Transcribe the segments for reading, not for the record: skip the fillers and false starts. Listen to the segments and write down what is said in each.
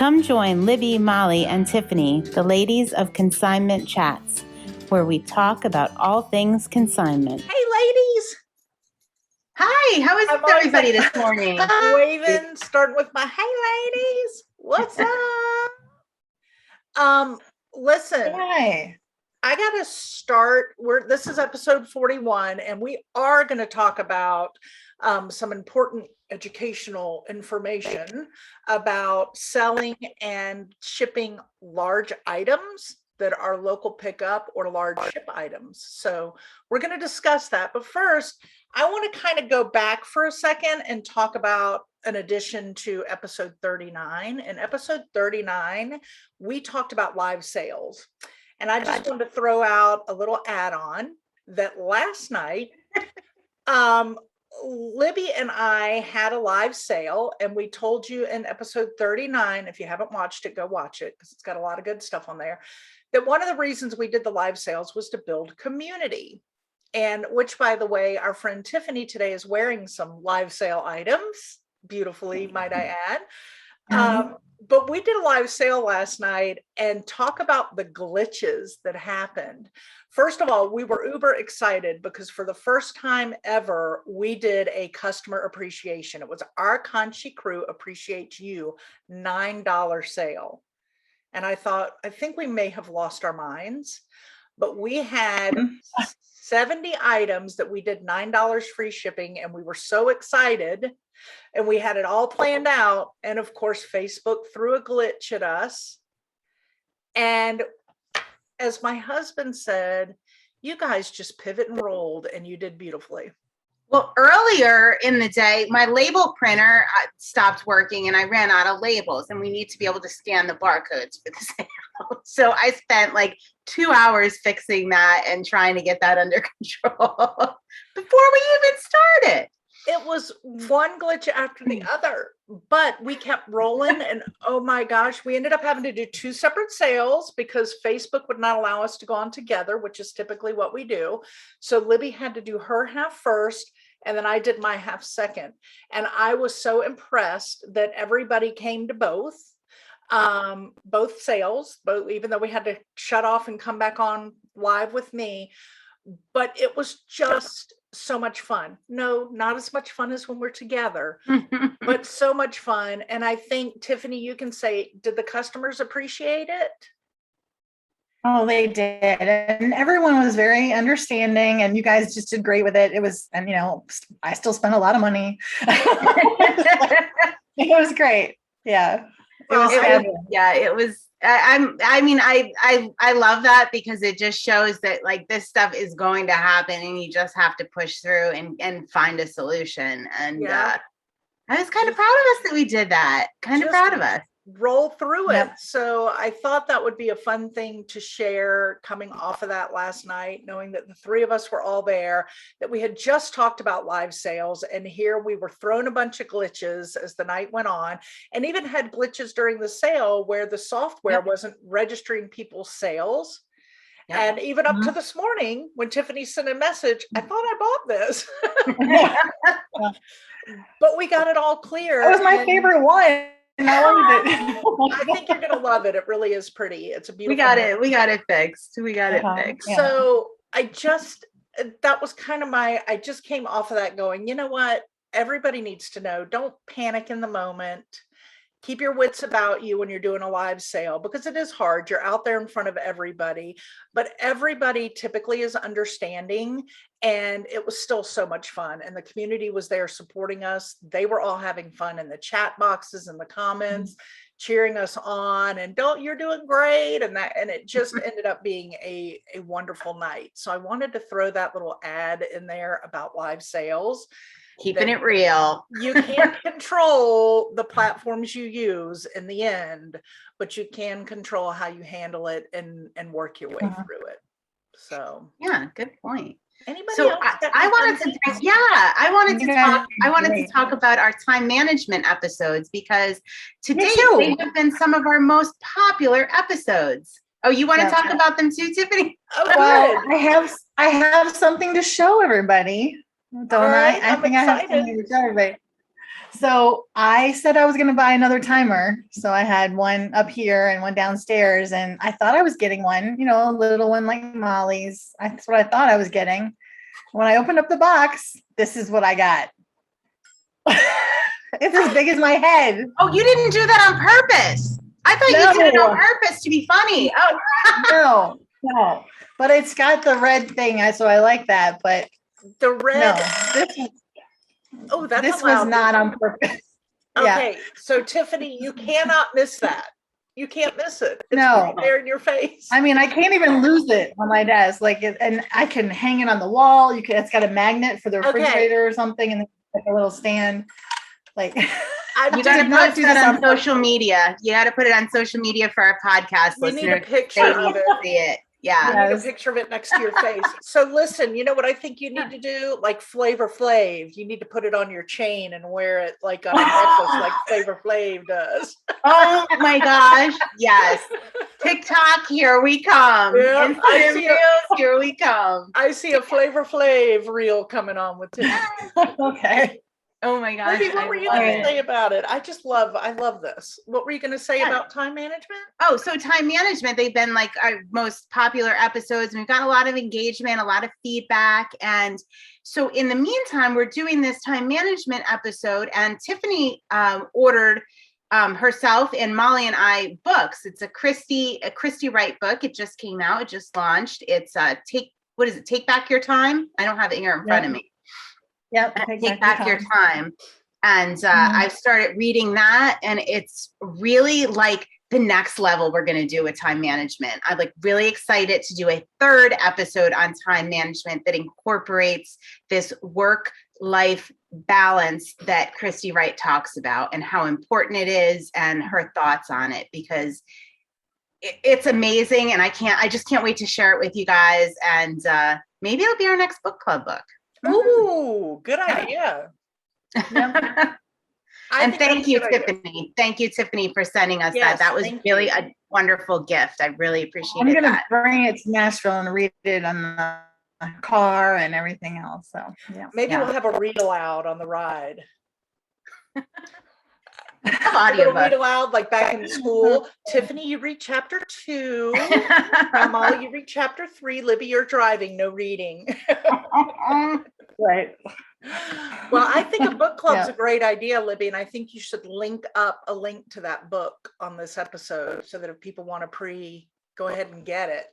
Come join Libby, Molly, and Tiffany, the ladies of Consignment Chats, where we talk about all things consignment. Hey, ladies. Hi, how is everybody this morning? Waving, starting with my hey, ladies. What's up? Listen. Hi. I got to start. This is episode 41, and we are going to talk about some important educational information about selling and shipping large items that are local pickup or large ship items. So we're going to discuss that. But first, I want to kind of go back for a second and talk about an addition to episode 39. In episode 39, we talked about live sales. And I just wanted to throw out a little add-on that last night, Libby and I had a live sale, and we told you in episode 39, if you haven't watched it, go watch it because it's got a lot of good stuff on there, that one of the reasons we did the live sales was to build community. And which, by the way, our friend Tiffany today is wearing some live sale items, beautifully, might I add. But we did a live sale last night and talk about the glitches that happened. First of all, we were uber excited because for the first time ever, we did a customer appreciation. It was our Conchi Crew Appreciate You $9 sale. And I think we may have lost our minds, but we had 70 items that we did $9 free shipping, and we were so excited. And we had it all planned out. And of course, Facebook threw a glitch at us. And as my husband said, you guys just pivot and rolled, and you did beautifully. Well, earlier in the day, my label printer stopped working and I ran out of labels, and we need to be able to scan the barcodes for the sale. So I spent like 2 hours fixing that and trying to get that under control before we even started. It was one glitch after the other, but we kept rolling, and oh my gosh, we ended up having to do 2 separate sales because Facebook would not allow us to go on together, which is typically what we do. So Libby had to do her half first, and then I did my half second. And I was so impressed that everybody came to both sales, even though we had to shut off and come back on live with me. But it was just so much fun. No, not as much fun as when we're together, but so much fun. And I think, Tiffany, you can say, did the customers appreciate it? Oh, they did. And everyone was very understanding, and you guys just did great with it. It was, and I still spent a lot of money. It was great. Yeah. It was I love that because it just shows that like this stuff is going to happen, and you just have to push through and find a solution. And I was kind of proud of us that we did that. Kind of proud of us. Roll through it. So I thought that would be a fun thing to share coming off of that last night, knowing that the 3 of us were all there, that we had just talked about live sales, and here we were thrown a bunch of glitches as the night went on, and even had glitches during the sale where the software wasn't registering people's sales. And even up to this morning when Tiffany sent a message, I thought I bought this. But we got it all clear. That was my favorite one. I think you're going to love it. It really is pretty. It's a beautiful. We got it fixed. So I just came off of that going, you know what? Everybody needs to know, don't panic in the moment. Keep your wits about you when you're doing a live sale, because it is hard. You're out there in front of everybody, but everybody typically is understanding, and it was still so much fun. And the community was there supporting us. They were all having fun in the chat boxes and the comments, cheering us on, and you're doing great. And it just ended up being a wonderful night. So I wanted to throw that little ad in there about live sales. Keeping it real. You can't control the platforms you use in the end, but you can control how you handle it and work your way through it. So yeah, good point. Anybody so else? I wanted to talk about our time management episodes, because today they have been some of our most popular episodes. Oh, you want to talk about them too, Tiffany? Oh, well, I have something to show everybody. Don't I? I think excited. I have something to show everybody. So I said I was going to buy another timer. So I had one up here and one downstairs, and I thought I was getting one, a little one like Molly's. That's what I thought I was getting. When I opened up the box, this is what I got. It's as big as my head. Oh, you didn't do that on purpose. I thought you did it on purpose to be funny. Oh, no. But it's got the red thing, so I like that. But the red. No, this was not on purpose. Okay, so Tiffany, you cannot miss that. You can't miss it. It's right there in your face. I mean, I can't even lose it on my desk. And I can hang it on the wall. It's got a magnet for the refrigerator or something, and like a little stand. Like, you got to post it on social media. You got to put it on social media for our podcast listeners. Need a picture of it. See it. Yeah. You need a picture of it next to your face. So listen, you know what I think you need to do? Like Flavor Flav. You need to put it on your chain and wear it like on a necklace like Flavor Flav does. Oh my gosh. Yes. TikTok, here we come. Yep, Instagram Reels, here we come. I see a Flavor Flav reel coming on with Tiffany. Okay. Oh my gosh. Libby, what were you going to say about it? I love this. What were you going to say about time management? Oh, so time management, they've been like our most popular episodes. We've got a lot of engagement, a lot of feedback. And so in the meantime, we're doing this time management episode, and Tiffany ordered herself and Molly and I books. It's a Christy Wright book. It just came out. It just launched. It's Take Back Your Time. I don't have it here in front of me. Yep. Take back your time. And I've started reading that, and it's really like the next level we're going to do with time management. I'm like really excited to do a third episode on time management that incorporates this work-life balance that Christy Wright talks about and how important it is and her thoughts on it, because it's amazing. And I just can't wait to share it with you guys. And maybe it'll be our next book club book. Ooh, good idea. And thank you, Tiffany. Thank you, Tiffany, for sending us that. That was really a wonderful gift. I really appreciate it. I'm going to bring it to Nashville and read it on the car and everything else. So maybe we'll have a read aloud on the ride. Audio read aloud like back in school. Tiffany, you read chapter 2. Molly, you read chapter 3. Libby, you're driving, no reading. Right. Well, I think a book club's a great idea, Libby, and I think you should link up a link to that book on this episode so that if people want to go ahead and get it,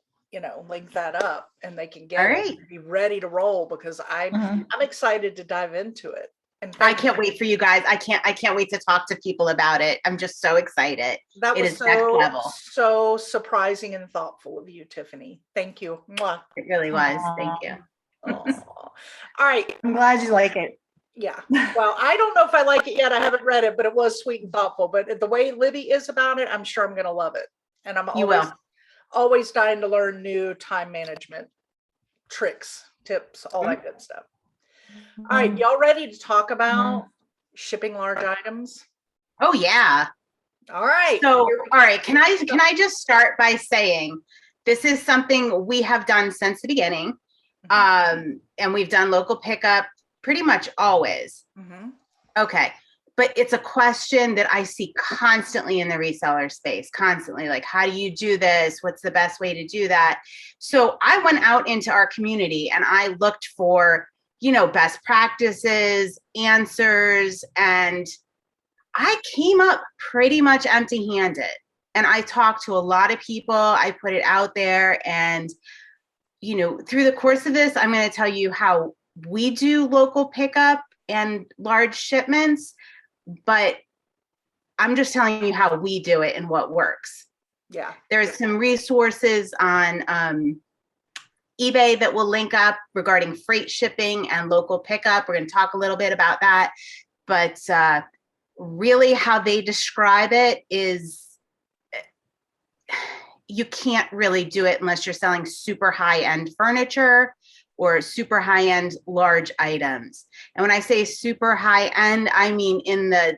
link that up and they can get it and be ready to roll, because I'm excited to dive into it. And I can't wait for you guys. I can't wait to talk to people about it. I'm just so excited. That was so surprising and thoughtful of you, Tiffany. Thank you. Mwah. It really was. Thank you. All right. I'm glad you like it. Yeah. Well, I don't know if I like it yet. I haven't read it, but it was sweet and thoughtful. But the way Libby is about it, I'm sure I'm going to love it. And I'm always dying to learn new time management tricks, tips, all that good stuff. All right, y'all ready to talk about shipping large items? Oh yeah. All right. So, all right, can I just start by saying this is something we have done since the beginning. And we've done local pickup pretty much always. Okay. But it's a question that I see constantly in the reseller space, constantly. Like, how do you do this? What's the best way to do that? So I went out into our community and I looked for best practices, answers, and I came up pretty much empty-handed. And I talked to a lot of people. I put it out there, and through the course of this, I'm going to tell you how we do local pickup and large shipments, but I'm just telling you how we do it and what works. Yeah. There's some resources on eBay that will link up regarding freight shipping and local pickup. We're going to talk a little bit about that, but really how they describe it is you can't really do it unless you're selling super high-end furniture or super high-end large items. And when I say super high-end, I mean in the,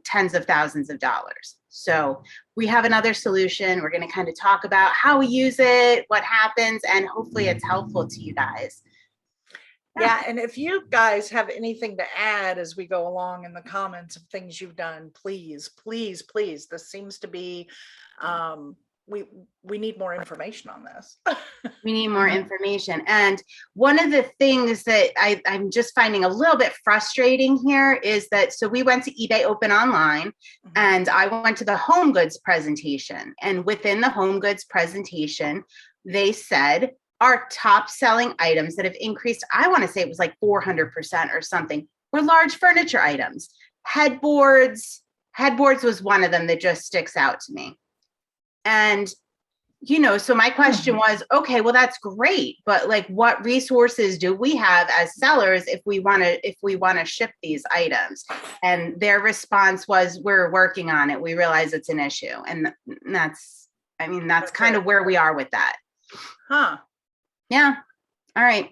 tens of thousands of dollars. So we have another solution. We're going to kind of talk about how we use it, what happens, and hopefully it's helpful to you guys. Yeah, and if you guys have anything to add as we go along in the comments of things you've done, please, please, please. This seems to be, we need more information on this. We need more information. And one of the things that I'm just finding a little bit frustrating here is that, so we went to eBay Open Online and I went to the home goods presentation, and within the home goods presentation, they said our top selling items that have increased, I want to say it was like 400% or something, were large furniture items. Headboards was one of them that just sticks out to me. And so my question was, okay, well, that's great, but like, what resources do we have as sellers if we want to ship these items? And their response was, we're working on it. We realize it's an issue. And that's kind of where we are with that. Huh. Yeah. All right.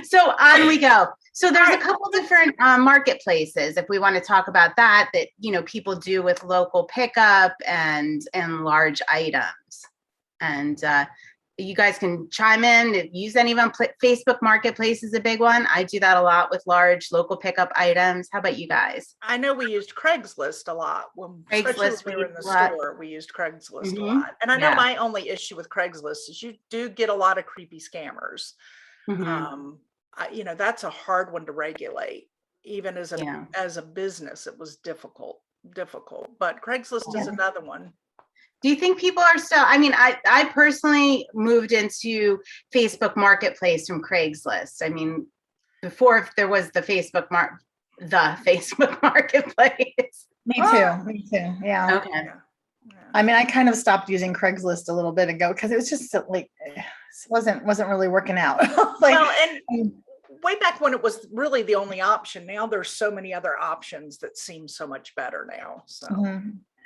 So on we go. So there's a couple different marketplaces, if we want to talk about that people do with local pickup and large items. And you guys can chime in if you use any of them. Facebook Marketplace is a big one. I do that a lot with large local pickup items. How about you guys? I know we used Craigslist a lot. Especially when we were in the store, we used Craigslist a lot. And I know my only issue with Craigslist is you do get a lot of creepy scammers. That's a hard one to regulate. Even as a business, it was difficult. But Craigslist is another one. Do you think people are still, I personally moved into Facebook Marketplace from Craigslist. I mean, before there was the Facebook Marketplace. Me too. Yeah. Okay. Yeah. I mean, I kind of stopped using Craigslist a little bit ago because it was just like, it wasn't really working out. And way back when it was really the only option. Now there's so many other options that seem so much better now. So.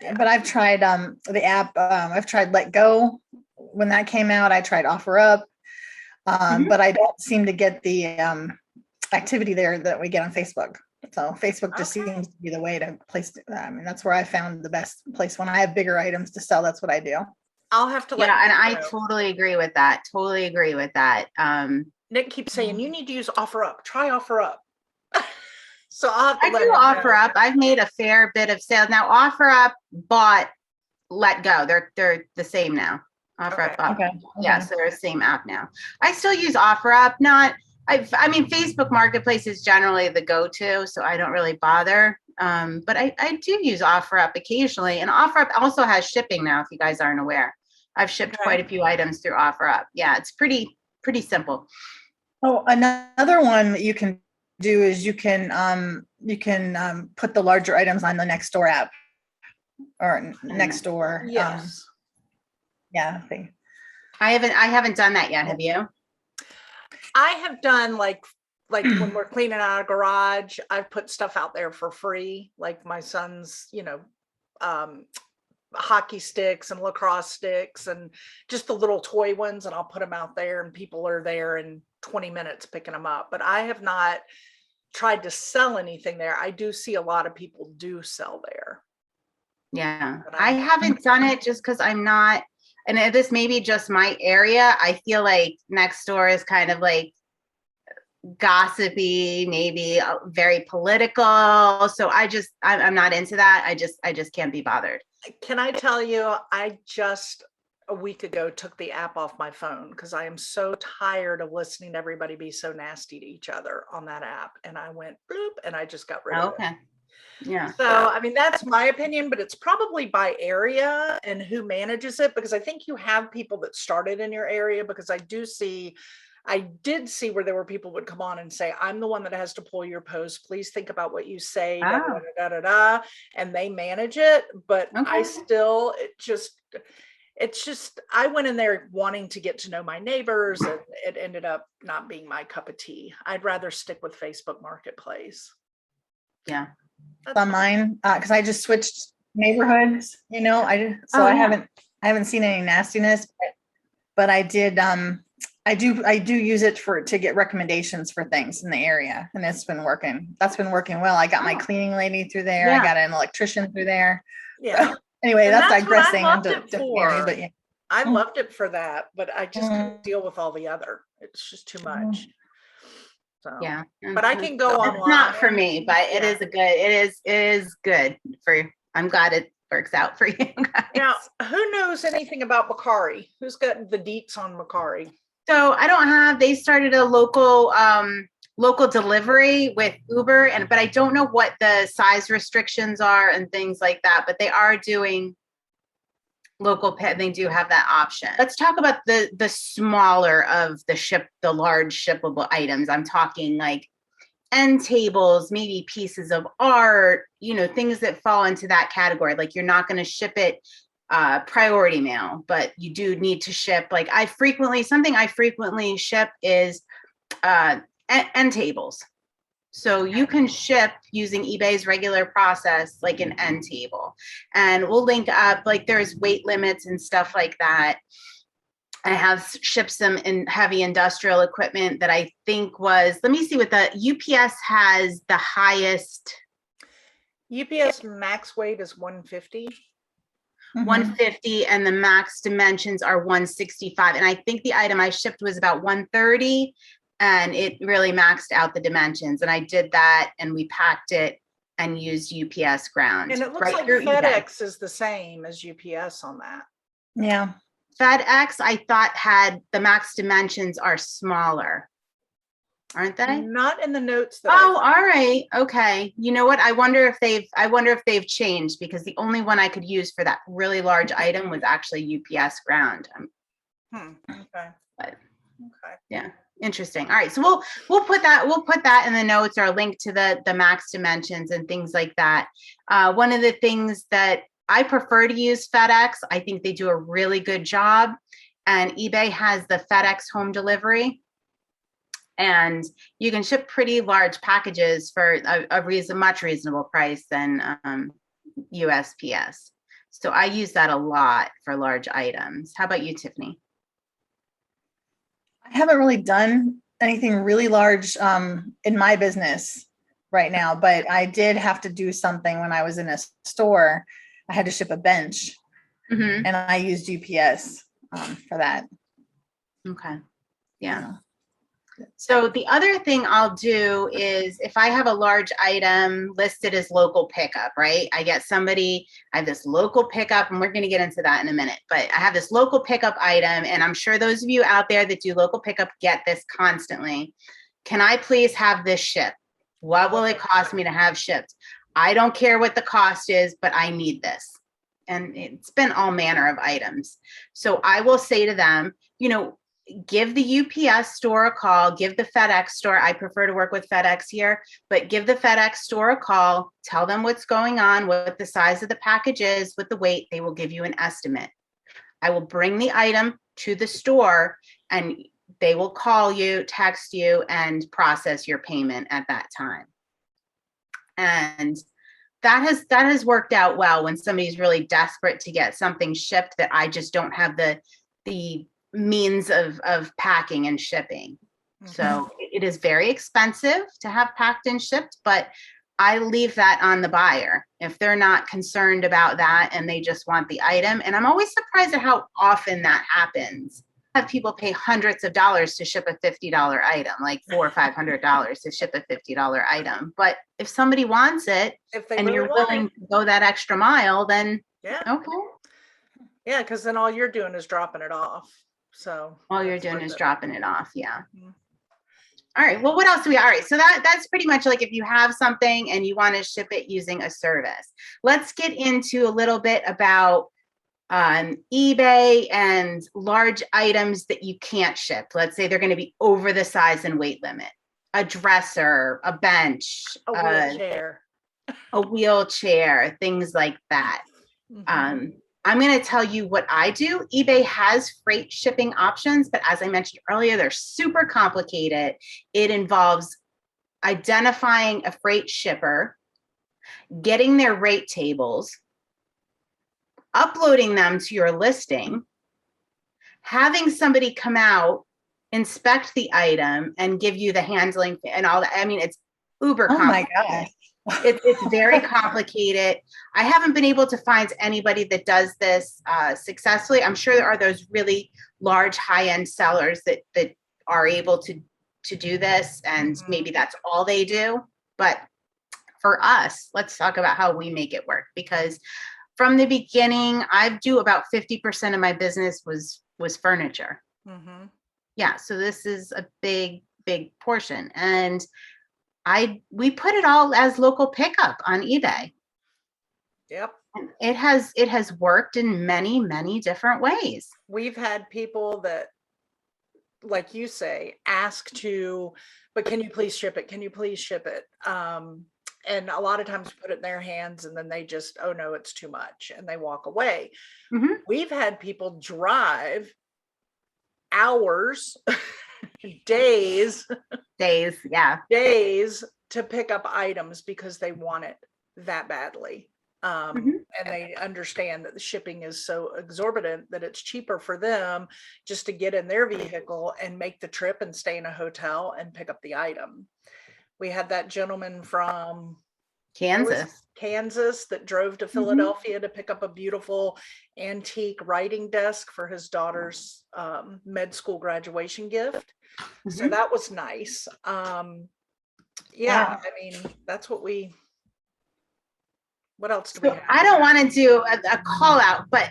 Yeah. But I've tried the app. I've tried Let Go when that came out. I tried OfferUp, but I don't seem to get the activity there that we get on Facebook. So Facebook just seems to be the way to place. That's where I found the best place when I have bigger items to sell. That's what I do. I'll have to. And I totally agree with that. Nick keeps saying you need to use OfferUp. Try OfferUp. So I'll have to do OfferUp. I've made a fair bit of sales now. OfferUp bought Let Go. They're the same now. OfferUp. Okay. Yeah, so they're the same app now. I still use OfferUp. Facebook Marketplace is generally the go-to, so I don't really bother. But I do use OfferUp occasionally, and OfferUp also has shipping now. If you guys aren't aware, I've shipped quite a few items through OfferUp. Yeah, it's pretty simple. Oh, another one that you can do is you can put the larger items on the Nextdoor app or Nextdoor. Yes. I haven't done that yet. Have you? I have done like when we're cleaning out a garage, I've put stuff out there for free, like my son's, hockey sticks and lacrosse sticks and just the little toy ones, and I'll put them out there and people are there in 20 minutes picking them up. But I have not tried to sell anything there. I do see a lot of people do sell there. Yeah, I haven't done it just because I'm not, and this may be just my area. I feel like Nextdoor is kind of like gossipy, maybe very political. So I'm not into that. I just can't be bothered. Can I tell you, I just a week ago took the app off my phone because I am so tired of listening to everybody be so nasty to each other on that app. And I went bloop and I just got rid of it. Yeah. So, that's my opinion, but it's probably by area and who manages it, because I think you have people that started in your area, because I did see where there were people would come on and say, I'm the one that has to pull your post. Please think about what you say, and they manage it. But I still, it's just, I went in there wanting to get to know my neighbors, and it ended up not being my cup of tea. I'd rather stick with Facebook Marketplace. Yeah. On mine, because I just switched neighborhoods, I haven't seen any nastiness, but I did, I do use it to get recommendations for things in the area, and it's been working. That's been working well. I got my cleaning lady through there. I got an electrician through there. Yeah. Anyway, that's digressing. I loved it for that, but I just couldn't deal with all the other. It's just too much. So, Yeah. but I can go online. It's not for me, but it Yeah. is it is good for, I'm glad it works out for you guys. Now, who knows anything about Macari? Who's got the deets on Macari? So they started a local delivery with Uber, but I don't know what the size restrictions are and things like that, but they are doing local pet. They do have that option. Let's talk about the smaller of the large shippable items. I'm talking like end tables, maybe pieces of art, things that fall into that category. Like you're not going to ship it priority mail, but you do need to ship. Like something I frequently ship is end tables. So you can ship using eBay's regular process, like an end table, and we'll link up, like there's weight limits and stuff like that. I have shipped some in heavy industrial equipment that I think let me see what the UPS has the highest. UPS max weight is 150. 150, and the max dimensions are 165. And I think the item I shipped was about 130. And it really maxed out the dimensions. And I did that, and we packed it and used UPS ground. And it looks like FedEx is the same as UPS on that. Yeah. FedEx, I thought, had the max dimensions are smaller, aren't they? Not in the notes. All right. Okay. You know what? I wonder if they've changed, because the only one I could use for that really large item was actually UPS ground. Okay. But, okay. Yeah. Interesting. All right. So we'll put that in the notes, or link to the max dimensions and things like that. One of the things that I prefer to use FedEx, I think they do a really good job, and eBay has the FedEx home delivery, and you can ship pretty large packages for a much reasonable price than USPS. So I use that a lot for large items. How about you, Tiffany? I haven't really done anything really large in my business right now, but I did have to do something when I was in a store. I had to ship a bench, and I used UPS for that. Okay. Yeah. So the other thing I'll do is, if I have a large item listed as local pickup, right? I have this local pickup, and we're going to get into that in a minute, but I have this local pickup item, and I'm sure those of you out there that do local pickup get this constantly. Can I please have this shipped? What will it cost me to have shipped? I don't care what the cost is, but I need this. And it's been all manner of items. So I will say to them, give the UPS store a call, give the FedEx store. I prefer to work with FedEx here, but give the FedEx store a call, tell them what's going on, what the size of the package is, with the weight. They will give you an estimate. I will bring the item to the store, and they will call you, text you, and process your payment at that time. And that has worked out well when somebody's really desperate to get something shipped that I just don't have the means of packing and shipping. So it is very expensive to have packed and shipped, but I leave that on the buyer if they're not concerned about that and they just want the item. And I'm always surprised at how often that happens. I have people pay hundreds of dollars to ship a $50 item, like $400 or $500 to ship a $50 item. But if somebody wants it, and you're willing to go that extra mile, then okay. Yeah, because then all you're doing is dropping it off. So all you're doing is dropping it off. Yeah. All right. Well, what else do we? All right. So that's pretty much like if you have something and you want to ship it using a service. Let's get into a little bit about eBay and large items that you can't ship. Let's say they're going to be over the size and weight limit. A dresser, a bench, a wheelchair, things like that. I'm going to tell you what I do. eBay has freight shipping options, but as I mentioned earlier, they're super complicated. It involves identifying a freight shipper, getting their rate tables, uploading them to your listing, having somebody come out, inspect the item, and give you the handling and all that. I mean, it's uber complicated. Oh my gosh. It's very complicated. I haven't been able to find anybody that does this successfully. I'm sure there are those really large high-end sellers that are able to do this, and maybe that's all they do. But for us, let's talk about how we make it work, because from the beginning, I do about 50% of my business was furniture. Yeah, so this is a big portion, and we put it all as local pickup on eBay. Yep. It has worked in many different ways. We've had people that, like you say, ask but can you please ship it? Can you please ship it? And a lot of times put it in their hands, and then they just, oh no, it's too much, and they walk away. We've had people drive hours, days to pick up items because they want it that badly. And they understand that the shipping is so exorbitant that it's cheaper for them just to get in their vehicle and make the trip and stay in a hotel and pick up the item. We had that gentleman from Kansas that drove to Philadelphia to pick up a beautiful antique writing desk for his daughter's med school graduation gift. So that was nice. Yeah, I mean, that's what else do we have? I don't want to do a call out, but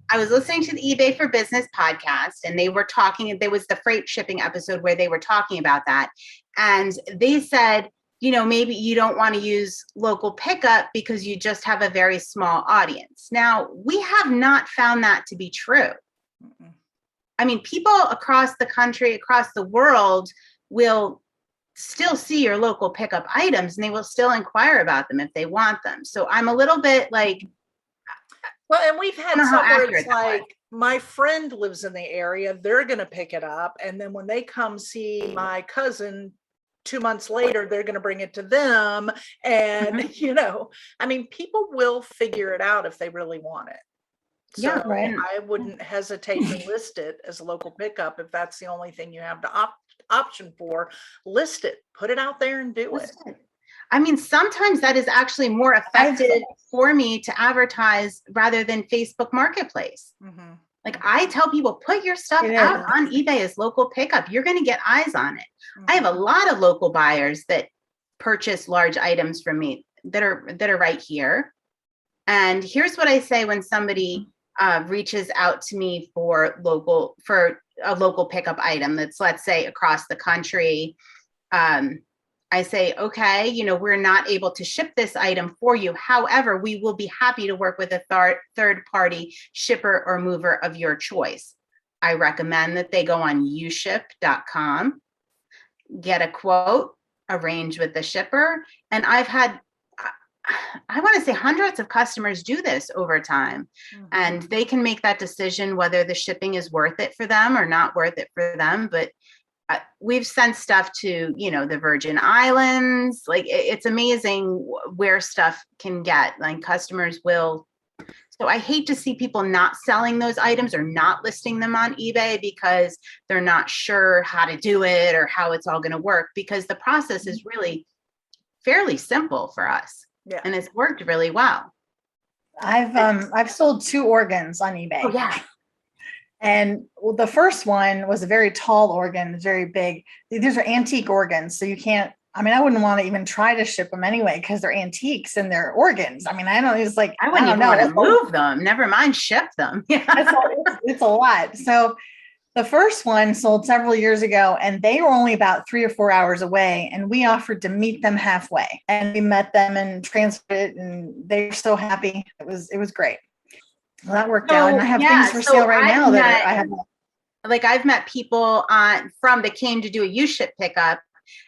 I was listening to the eBay for Business podcast, and they were talking, there was the freight shipping episode where they were talking about that. And they said, maybe you don't want to use local pickup because you just have a very small audience. Now, we have not found that to be true. I mean, people across the country, across the world will still see your local pickup items, and they will still inquire about them if they want them. So I'm a little bit like, well, and we've had some where it's like, my friend lives in the area, they're going to pick it up. And then when they come see my cousin 2 months later, they're going to bring it to them. And, I mean, people will figure it out if they really want it. So I wouldn't hesitate to list it as a local pickup. If that's the only thing you have the option for, list it, put it out there and do it. I mean, sometimes that is actually more effective for me to advertise rather than Facebook Marketplace. Like, I tell people, put your stuff out on eBay as local pickup. You're going to get eyes on it. I have a lot of local buyers that purchase large items from me that are right here. And here's what I say when somebody reaches out to me for a local pickup item that's, let's say, across the country. I say, okay, we're not able to ship this item for you. However, we will be happy to work with a third party shipper or mover of your choice. I recommend that they go on uship.com, get a quote, arrange with the shipper. And I've had, I want to say, hundreds of customers do this over time, and they can make that decision whether the shipping is worth it for them or not worth it for them. But we've sent stuff to, the Virgin Islands. Like, it's amazing where stuff can get. Like, customers will. So I hate to see people not selling those items or not listing them on eBay because they're not sure how to do it or how it's all going to work, because the process is really fairly simple for us. Yeah. And it's worked really well. I've sold 2 organs on eBay. Oh, yeah. And the first one was a very tall organ, very big. These are antique organs. So you can't, I wouldn't want to even try to ship them anyway, because they're antiques and they're organs. I wouldn't even want to move them. Never mind ship them. Yeah. It's a lot. So the first one sold several years ago, and they were only about 3 or 4 hours away. And we offered to meet them halfway, and we met them and transferred it, and they were so happy. It was great. Well, that worked out, and I have things for sale right now that I have. Like, I've met people that came to do a U-ship pickup,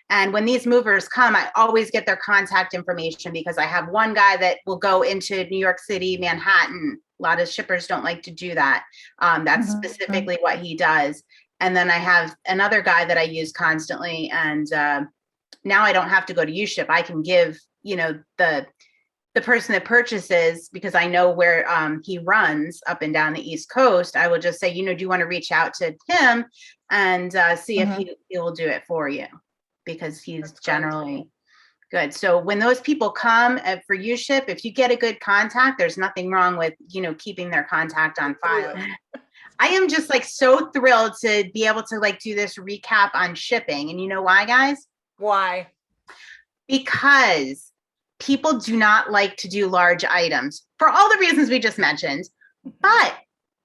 and when these movers come, I always get their contact information, because I have one guy that will go into New York City, Manhattan. A lot of shippers don't like to do that. That's specifically what he does. And then I have another guy that I use constantly, and now I don't have to go to U-ship. I can give the person that purchases, because I know where he runs up and down the East Coast. I will just say, do you want to reach out to him and see if he will do it for you, because he's generally good. So when those people come for U-ship, if you get a good contact, there's nothing wrong with, keeping their contact on file. I am just like so thrilled to be able to like do this recap on shipping. And you know why, guys? Why? Because people do not like to do large items for all the reasons we just mentioned. But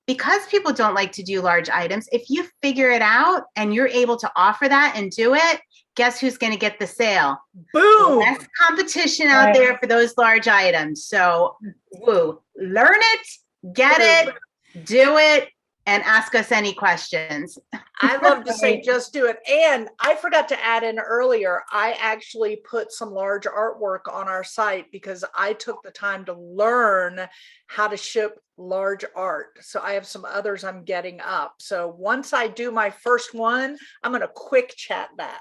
because people don't like to do large items, if you figure it out and you're able to offer that and do it, guess who's going to get the sale? Boom. Less competition out there for those large items. So, woo, learn it, get it, do it, and ask us any questions. I love to say, just do it. And I forgot to add in earlier, I actually put some large artwork on our site because I took the time to learn how to ship large art. So I have some others I'm getting up. So once I do my first one, I'm going to quick chat that.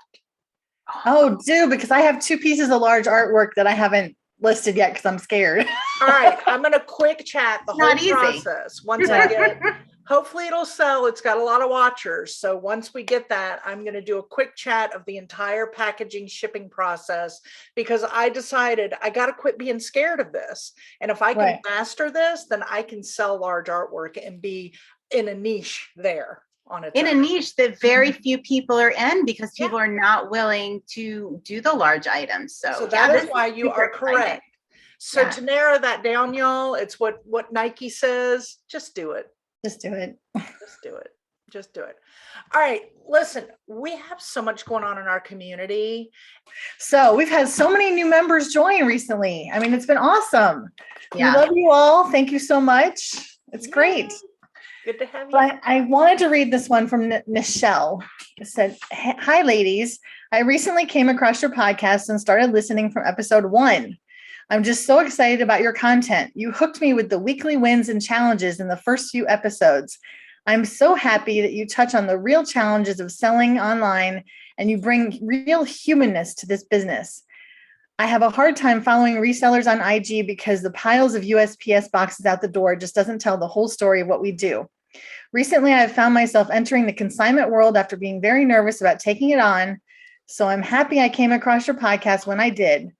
Oh, do, because I have 2 pieces of large artwork that I haven't listed yet because I'm scared. All right. I'm going to quick chat the Not whole easy. process. Once I get it, hopefully it'll sell. It's got a lot of watchers. So once we get that, I'm going to do a quick chat of the entire packaging shipping process because I decided I got to quit being scared of this. And if I can master this, then I can sell large artwork and be in a niche there. On its in own. a niche that very few people are in because people are not willing to do the large items. So that is why you are correct. So to narrow that down, y'all, it's what Nike says. Just do it. Just do it. Just do it. Just do it. All right. Listen, we have so much going on in our community. So we've had so many new members join recently. I mean, it's been awesome. Yeah. We love you all. Thank you so much. It's great. Good to have you. But I wanted to read this one from Michelle. It said, "Hi, ladies. I recently came across your podcast and started listening from episode 1. I'm just so excited about your content. You hooked me with the weekly wins and challenges in the first few episodes. I'm so happy that you touch on the real challenges of selling online and you bring real humanness to this business. I have a hard time following resellers on IG because the piles of USPS boxes out the door just doesn't tell the whole story of what we do. Recently, I've found myself entering the consignment world after being very nervous about taking it on. So I'm happy I came across your podcast when I did.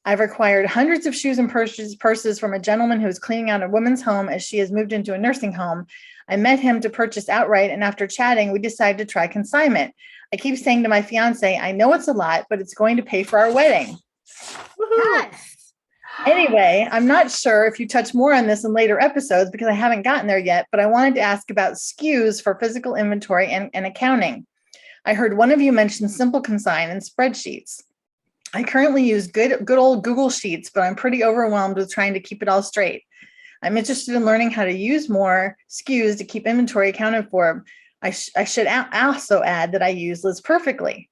I've acquired hundreds of shoes and purses from a gentleman who is cleaning out a woman's home as she has moved into a nursing home. I met him to purchase outright, and after chatting, we decided to try consignment. I keep saying to my fiance, I know it's a lot, but it's going to pay for our wedding. Yes. Anyway, I'm not sure if you touch more on this in later episodes because I haven't gotten there yet, but I wanted to ask about SKUs for physical inventory and accounting. I heard one of you mention Simple Consign and spreadsheets. I currently use good old Google Sheets, but I'm pretty overwhelmed with trying to keep it all straight. I'm interested in learning how to use more SKUs to keep inventory accounted for. I should also add that I use Liz Perfectly.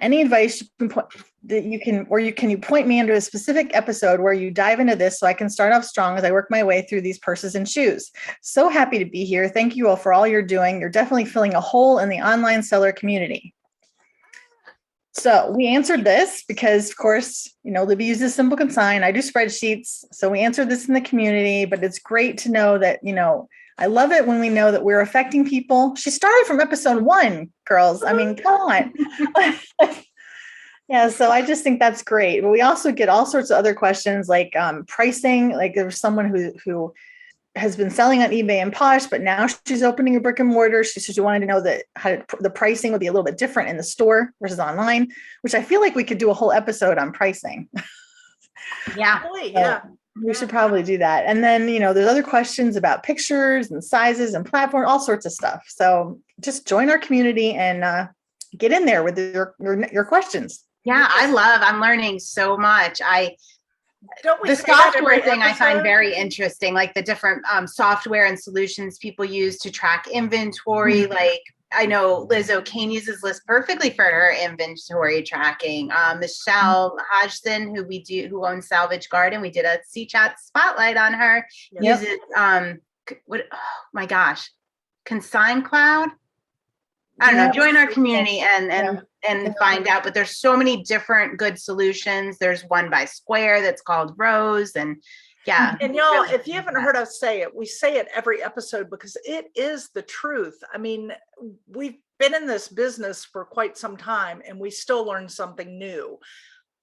Any advice you can point me into a specific episode where you dive into this so I can start off strong as I work my way through these purses and shoes. So happy to be here. Thank you all for all you're doing. You're definitely filling a hole in the online seller community. So we answered this because, of course, Libby uses Simple Consign. I do spreadsheets. So we answered this in the community, but it's great to know that, I love it when we know that we're affecting people. She started from episode 1, girls. I mean, come on. Yeah, so I just think that's great. But we also get all sorts of other questions like pricing. Like there was someone who has been selling on eBay and Posh, but now she's opening a brick and mortar. She wanted to know that the pricing would be a little bit different in the store versus online, which I feel like we could do a whole episode on pricing. Yeah. Yeah. We should probably do that. And then, there's other questions about pictures and sizes and platform, all sorts of stuff. So just join our community and get in there with your questions. Yeah, I'm learning so much. The software thing I find very interesting, like the different software and solutions people use to track inventory. Mm-hmm. Like I know Liz O'Kane uses Liz Perfectly for her inventory tracking. Michelle Hodgson, who owns Salvage Garden, we did a C-Chat spotlight on her. Yep. Uses Consign Cloud. I don't know. Join our community and find out. But there's so many different good solutions. There's one by Square that's called Rose, and yeah. And y'all, if you haven't heard us say it, we say it every episode because it is the truth. I mean, we've been in this business for quite some time, and we still learn something new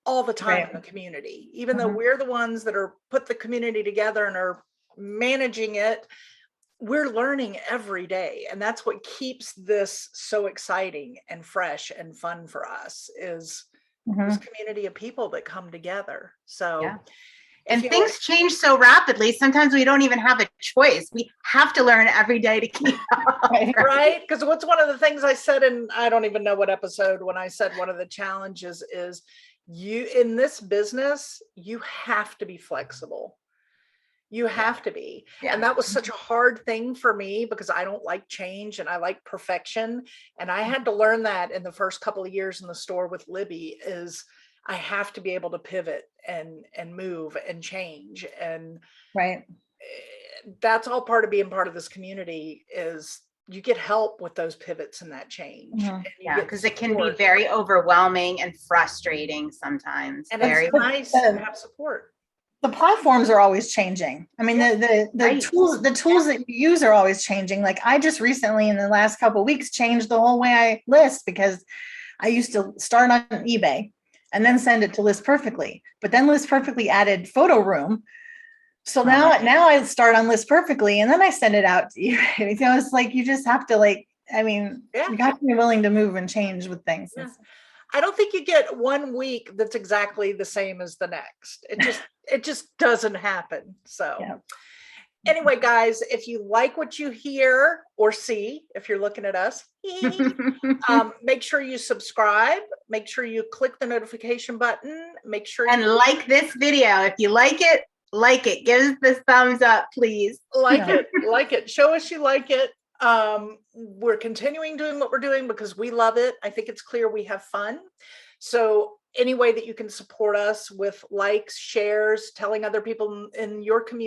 all the time in the community. Even though we're the ones that are put the community together and are managing it, we're learning every day. And that's what keeps this so exciting and fresh and fun for us, is this community of people that come together. So, Yeah. And things change so rapidly. Sometimes we don't even have a choice. We have to learn every day to keep up. Right? Because what's one of the things I said, and I don't even know what episode, when I said one of the challenges is you in this business, you have to be flexible. You have to be. Yeah. And that was such a hard thing for me because I don't like change and I like perfection. And I had to learn that in the first couple of years in the store with Libby, is I have to be able to pivot and move and change. And Right. that's all part of being part of this community, is you get help with those pivots and that change. Mhm. And you Yeah, get because it can be support. very overwhelming and frustrating sometimes. And Very it's nice to have support. The platforms are always changing. I mean, the Right. tools that you use are always changing. Like I just recently in the last couple of weeks changed the whole way I list, because I used to start on eBay and then send it to List Perfectly. But then List Perfectly added photo room. So now I start on List Perfectly and then I send it out to you. So it's like you just have to you have to be willing to move and change with things. Yeah. I don't think you get 1 week that's exactly the same as the next. It just doesn't happen. So anyway, guys, if you like what you hear or see, if you're looking at us, make sure you subscribe. Make sure you click the notification button. Make sure and like this video. If you like it, give us the thumbs up, please. Like it. Show us you like it. We're continuing doing what we're doing because we love it. I think it's clear we have fun. So any way that you can support us with likes, shares, telling other people in your community